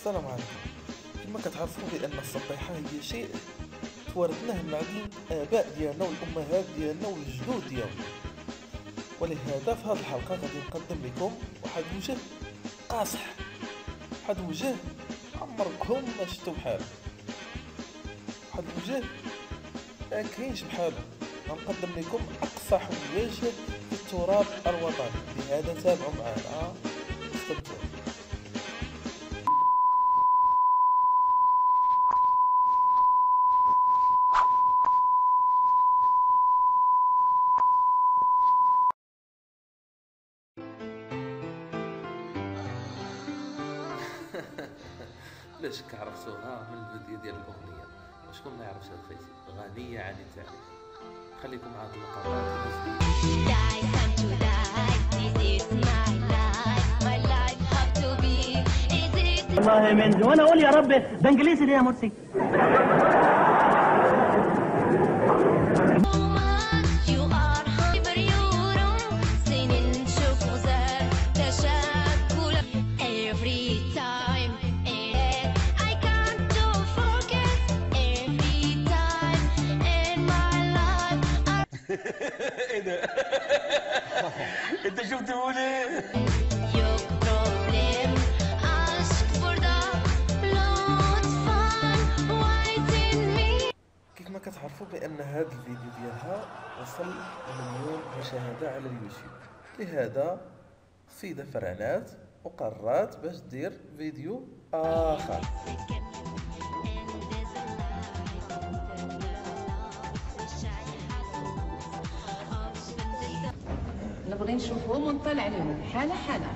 السلام عليكم. كما كتعرفوا بان الصبيحه هي شيء توارثناه من عند الاباء ديالنا والامهات ديالنا والجدود ديالنا، ولهذا في هذه الحلقه غادي نقدم لكم واحد الوجه قاصح، واحد الوجه عمركم ما شفتوا بحاله، واحد الوجه ما كاينش بحاله. غنقدم لكم اقصح وجه في التراث الوطني، لهذا تابعوا معنا واستمتعوا. لا شك عرفتوها من الفيديو ديال الاغنيه، وشكون ما يعرفش هاد خيتي غنيه عن التعريف. خليكم مع هاد المقاطعات. والله من زمان اقول يا رب ده انجليزي ليه يا مرسي. ايه ده؟ انت شفت بقول ايه؟ كيف ما كتعرفوا بان هذا الفيديو ديالها وصل مليون مشاهده على اليوتيوب، لهذا السيده فرعنات وقررت باش دير فيديو اخر. نبغي نشوفهم ونطلع عليهم حالة حالة.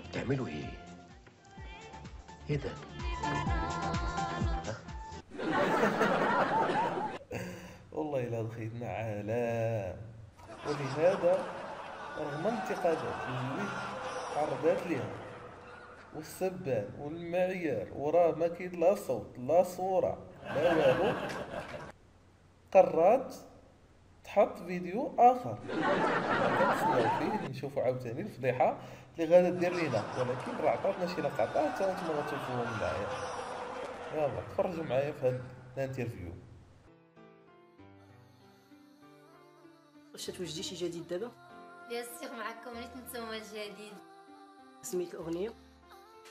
بتعملوا ايه؟ ايه ده؟ والله إلا دخيتنا عالم. ولهذا رغم الانتقادات اللي تعرضات لها والسبان والمعيار وراه ما كاين لا صوت لا صورة لا والو، قررت تحط فيديو اخر كنتسناو فيه نشوفوا عاوتاني الفضيحه اللي غادا دير لينا، ولكن راه عطاتنا شي لقطات حتى نتوما غتشوفوهم معايا. يلا تفرجوا معايا في هاد الانترفيو. واش توجدي شي جديد دابا؟ بيان سيغ معكم ريت نتوما الجديد. سميت الاغنيه؟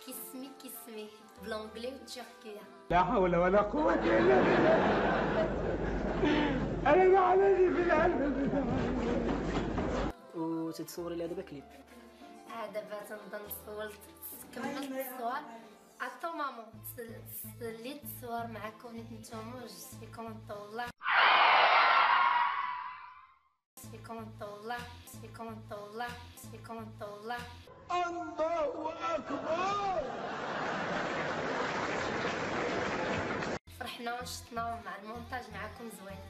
كيسمي بالانجلي والتركيه. لا حول ولا قوة الا بالله. انا ما عليني في العالم. وتتصوري لها دابا كليب؟ دابا تنبدا نصور، كملت التصوير عطو مامون سليت التصوير معكم نتوما جست فيكم نطولع الله اكبر. فرحنا ونشطنا مع المونتاج معكم زوين.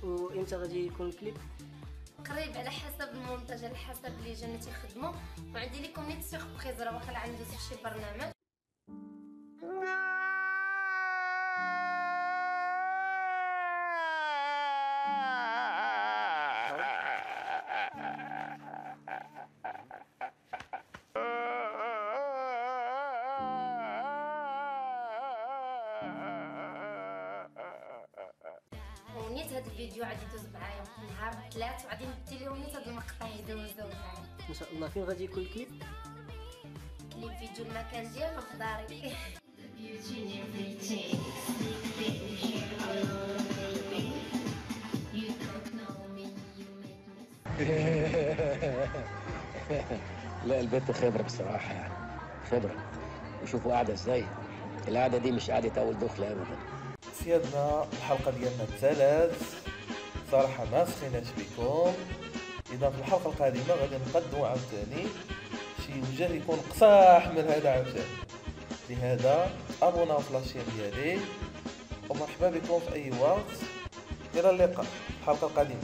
وامتى غادي يكون الكليب؟ قريب على حسب المونتاج، على حسب اللي جانا تيخدموا، وعندي لكم نيت سيربريز راه واخا عنده شي برنامج. ونيت هاد الفيديو غادي يدوز معايا نهار 3 وغادي ندي لهم نيت هاد المقطع يدوزو معايا ان شاء الله. فين غادي يكون الكليب؟ كليب فيديو المكان ديالو في داري. لا البنت خبرة بصراحة يعني، خبرة. وشوفوا قاعدة ازاي، القعدة دي مش قعدة أول دخلة أبدا. سيادنا الحلقة ديالنا تسالات، صراحة ما سخيناش بكم. إذا في الحلقة القادمة غادي نقدموا عاوتاني شي وجه يكون قصاح من هذا عاوتاني. لهذا أبوناو في لاشين ديالي، ومرحبا بكم في أي وقت. إلى اللقاء في الحلقة القادمة.